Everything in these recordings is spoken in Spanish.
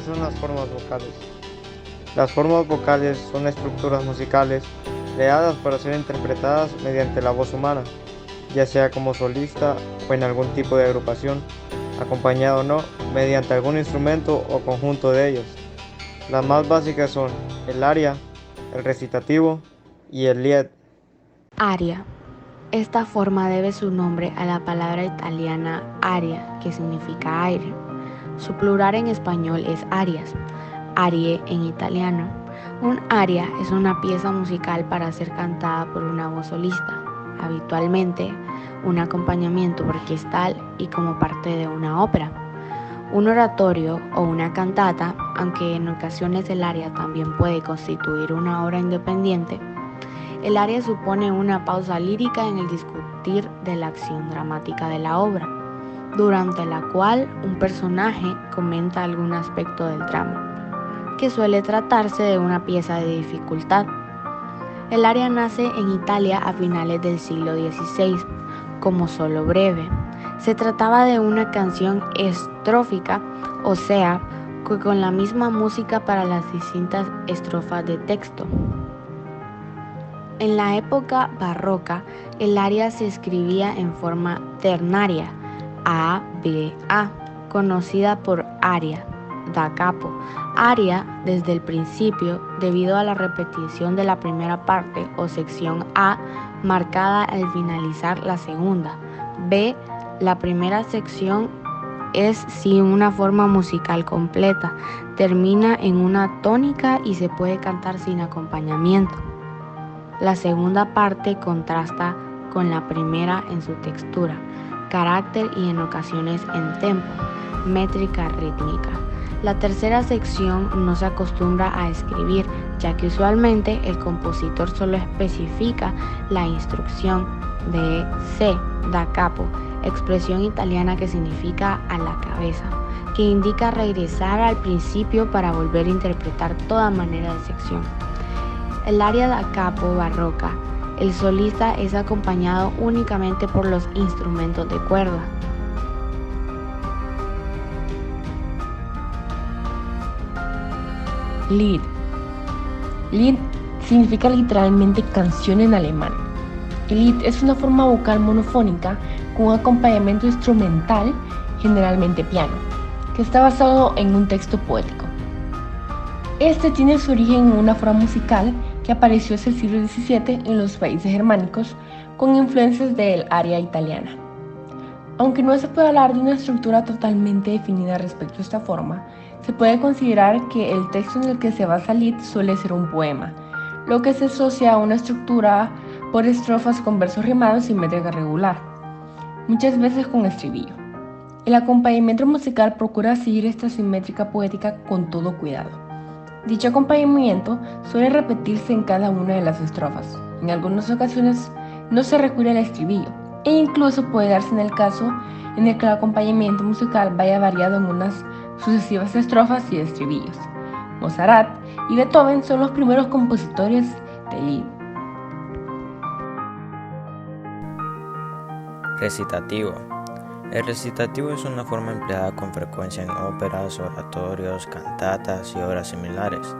son las formas vocales? Las formas vocales son estructuras musicales creadas para ser interpretadas mediante la voz humana, ya sea como solista o en algún tipo de agrupación, acompañado o no, mediante algún instrumento o conjunto de ellos. Las más básicas son el aria, el recitativo y el lied. Aria. Esta forma debe su nombre a la palabra italiana aria, que significa aire. Su plural en español es arias, arie en italiano. Un aria es una pieza musical para ser cantada por una voz solista, habitualmente un acompañamiento orquestal y como parte de una ópera. Un oratorio o una cantata, aunque en ocasiones el aria también puede constituir una obra independiente, el aria supone una pausa lírica en el discutir de la acción dramática de la obra, durante la cual un personaje comenta algún aspecto del drama, que suele tratarse de una pieza de dificultad. El aria nace en Italia a finales del siglo XVI como solo breve. Se trataba de una canción estrófica, o sea, con la misma música para las distintas estrofas de texto. En la época barroca, el aria se escribía en forma ternaria, A-B-A, conocida por aria, da capo. Aria, desde el principio, debido a la repetición de la primera parte o sección A, marcada al finalizar la segunda. B, la primera sección es sí una forma musical completa, termina en una tónica y se puede cantar sin acompañamiento. La segunda parte contrasta con la primera en su textura, carácter y en ocasiones en tempo, métrica rítmica. La tercera sección no se acostumbra a escribir, ya que usualmente el compositor solo especifica la instrucción de C, da capo, expresión italiana que significa a la cabeza, que indica regresar al principio para volver a interpretar toda manera de sección. El aria da capo barroca, el solista es acompañado únicamente por los instrumentos de cuerda. Lied. Lied significa literalmente canción en alemán. El lied es una forma vocal monofónica con un acompañamiento instrumental, generalmente piano, que está basado en un texto poético. Este tiene su origen en una forma musical que apareció hacia el siglo XVII en los países germánicos con influencias del aria italiana. Aunque no se puede hablar de una estructura totalmente definida respecto a esta forma, se puede considerar que el texto en el que se basa el lied suele ser un poema, lo que se asocia a una estructura por estrofas con versos rimados y métrica regular, muchas veces con estribillo. El acompañamiento musical procura seguir esta simétrica poética con todo cuidado. Dicho acompañamiento suele repetirse en cada una de las estrofas. En algunas ocasiones no se recurre al estribillo, e incluso puede darse en el caso en el que el acompañamiento musical vaya variado en unas sucesivas estrofas y estribillos. Mozart y Beethoven son los primeros compositores de lied. Recitativo. El recitativo es una forma empleada con frecuencia en óperas, oratorios, cantatas y obras similares,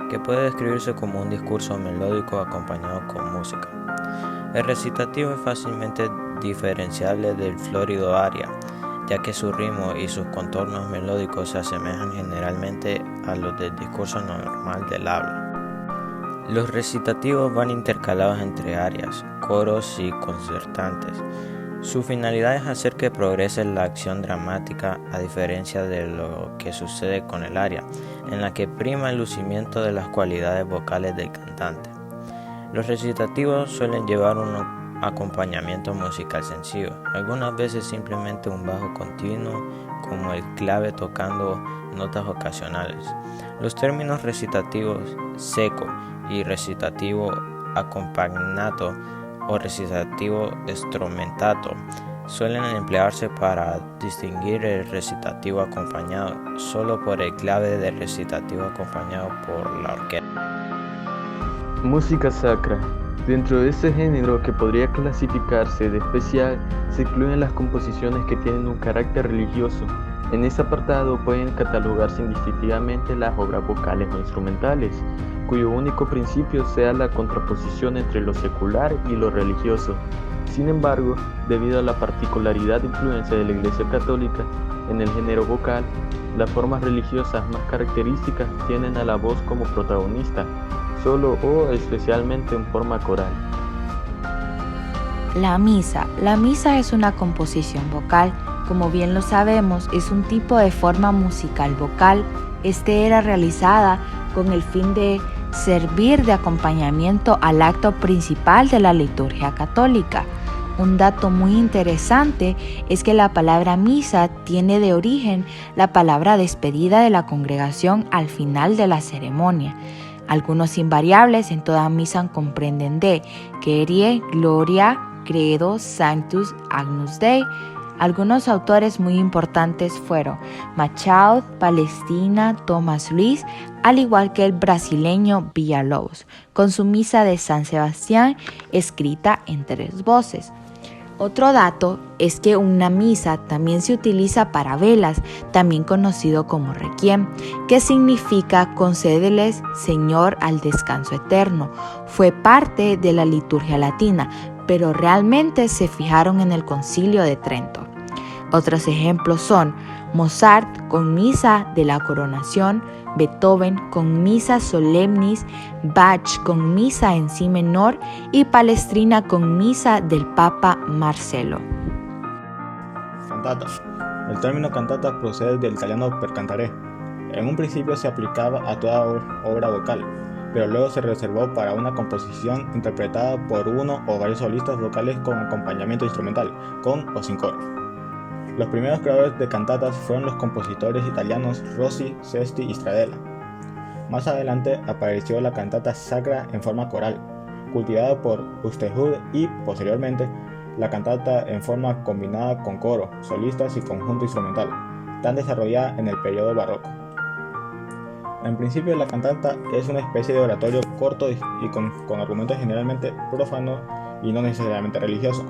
que puede describirse como un discurso melódico acompañado con música. El recitativo es fácilmente diferenciable del florido aria, ya que su ritmo y sus contornos melódicos se asemejan generalmente a los del discurso normal del habla. Los recitativos van intercalados entre arias, coros y concertantes. Su finalidad es hacer que progrese la acción dramática, a diferencia de lo que sucede con el aria, en la que prima el lucimiento de las cualidades vocales del cantante. Los recitativos suelen llevar un acompañamiento musical sencillo, algunas veces simplemente un bajo continuo, como el clave tocando notas ocasionales. Los términos recitativos seco y recitativo accompagnato o recitativo strumentato suelen emplearse para distinguir el recitativo acompañado solo por el clave del recitativo acompañado por la orquesta. Música sacra. Dentro de ese género, que podría clasificarse de especial, se incluyen las composiciones que tienen un carácter religioso, En este apartado pueden catalogarse indistintivamente las obras vocales o instrumentales, cuyo único principio sea la contraposición entre lo secular y lo religioso. Sin embargo, debido a la particularidad de influencia de la Iglesia Católica en el género vocal, las formas religiosas más características tienen a la voz como protagonista, solo o especialmente en forma coral. La misa. La misa es una composición vocal. Como bien lo sabemos, es un tipo de forma musical vocal. Era realizada con el fin de servir de acompañamiento al acto principal de la liturgia católica. Un dato muy interesante es que la palabra misa tiene de origen la palabra despedida de la congregación al final de la ceremonia. Algunos invariables en toda misa comprenden de Kyrie, Gloria, Credo, Sanctus, Agnus Dei. Algunos autores muy importantes fueron Machaut, Palestina, Tomás Luis, al igual que el brasileño Villalobos, con su misa de San Sebastián escrita en 3 voces. Otro dato es que una misa también se utiliza para velas, también conocido como requiem, que significa concédeles, Señor, al descanso eterno. Fue parte de la liturgia latina, pero realmente se fijaron en el Concilio de Trento. Otros ejemplos son Mozart con misa de la coronación, Beethoven con misa solemnis, Bach con misa en si menor y Palestrina con misa del Papa Marcelo. Cantata. El término cantata procede del italiano per cantare. En un principio se aplicaba a toda obra vocal, pero luego se reservó para una composición interpretada por uno o varios solistas vocales con acompañamiento instrumental, con o sin coro. Los primeros creadores de cantatas fueron los compositores italianos Rossi, Sesti y Stradella. Más adelante apareció la cantata sacra en forma coral, cultivada por Buxtehude, y posteriormente la cantata en forma combinada con coro, solistas y conjunto instrumental, tan desarrollada en el periodo barroco. En principio, la cantata es una especie de oratorio corto y con argumentos generalmente prófanos y no necesariamente religiosos.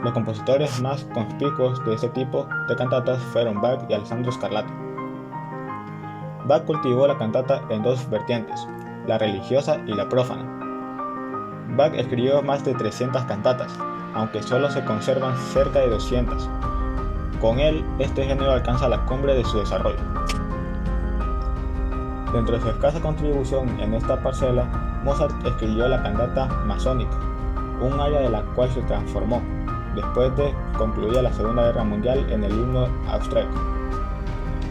Los compositores más conspicuos de este tipo de cantatas fueron Bach y Alessandro Scarlatti. Bach cultivó la cantata en 2 vertientes, la religiosa y la prófana. Bach escribió más de 300 cantatas, aunque solo se conservan cerca de 200. Con él, este género alcanza la cumbre de su desarrollo. Dentro de su escasa contribución en esta parcela, Mozart escribió la cantata masónica, un área de la cual se transformó, después de concluida la Segunda Guerra Mundial, en el himno austríaco.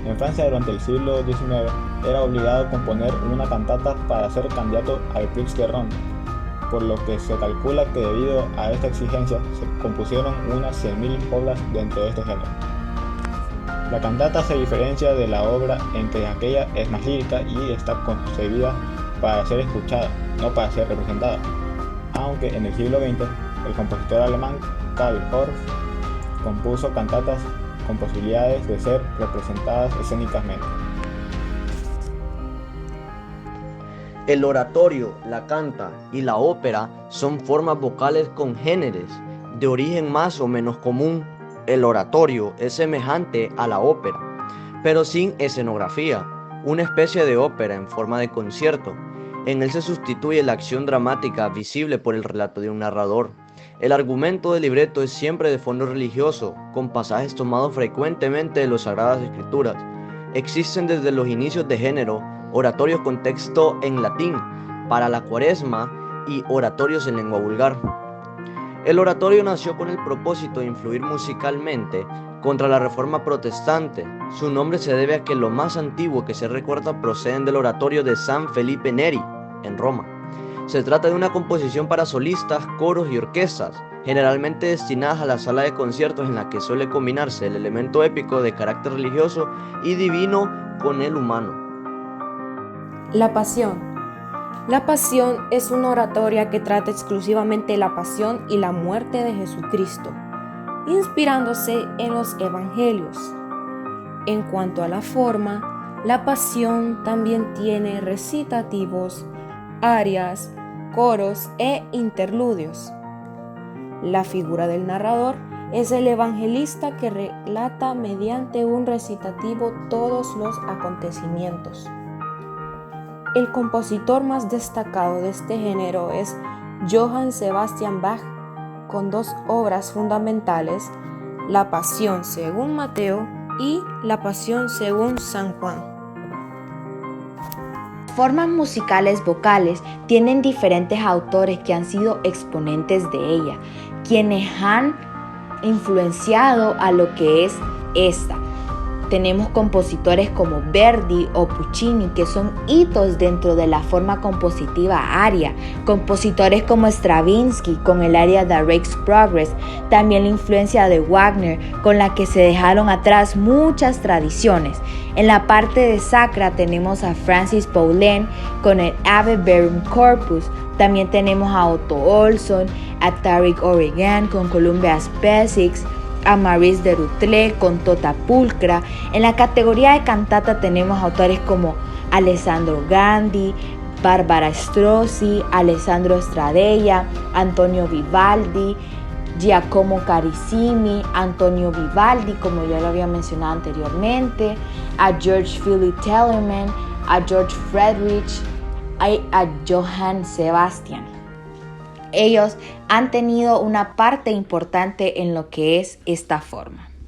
En Francia, durante el siglo XIX, era obligado a componer una cantata para ser candidato al Prix de Ronde, por lo que se calcula que debido a esta exigencia se compusieron unas 100.000 obras dentro de este género. La cantata se diferencia de la obra en que aquella es más lírica y está concebida para ser escuchada, no para ser representada, aunque en el siglo XX el compositor alemán Karl Orff compuso cantatas con posibilidades de ser representadas escénicamente. El oratorio, la canta y la ópera son formas vocales congéneres, de origen más o menos común. El oratorio es semejante a la ópera, pero sin escenografía, una especie de ópera en forma de concierto. En él se sustituye la acción dramática visible por el relato de un narrador. El argumento del libreto es siempre de fondo religioso, con pasajes tomados frecuentemente de las Sagradas Escrituras. Existen desde los inicios de género oratorios con texto en latín para la Cuaresma y oratorios en lengua vulgar. El oratorio nació con el propósito de influir musicalmente contra la Reforma Protestante. Su nombre se debe a que lo más antiguo que se recuerda proceden del oratorio de San Felipe Neri, en Roma. Se trata de una composición para solistas, coros y orquestas, generalmente destinadas a la sala de conciertos, en la que suele combinarse el elemento épico de carácter religioso y divino con el humano. La Pasión. La Pasión es una oratoria que trata exclusivamente la pasión y la muerte de Jesucristo, inspirándose en los evangelios. En cuanto a la forma, la Pasión también tiene recitativos, arias, coros e interludios. La figura del narrador es el evangelista que relata mediante un recitativo todos los acontecimientos. El compositor más destacado de este género es Johann Sebastian Bach, con dos obras fundamentales, La Pasión según Mateo y La Pasión según San Juan. Formas musicales vocales tienen diferentes autores que han sido exponentes de ella, quienes han influenciado a lo que es esta. Tenemos compositores como Verdi o Puccini, que son hitos dentro de la forma compositiva aria. Compositores como Stravinsky con el aria The Rijksprogress. También la influencia de Wagner, con la que se dejaron atrás muchas tradiciones. En la parte de sacra tenemos a Francis Poulenc con el Ave Verum Corpus. También tenemos a Otto Olsson, a Tariq O'Regan con Columbia Spezix, a Maurice de Rutlé con Tota Pulcra. En la categoría de cantata tenemos autores como Alessandro Gandhi, Barbara Strozzi, Alessandro Stradella, Antonio Vivaldi, Giacomo Carissimi, Antonio Vivaldi, como ya lo había mencionado anteriormente, a George Philip Telemann, a George Friedrich, a Johann Sebastian. Ellos han tenido una parte importante en lo que es esta forma.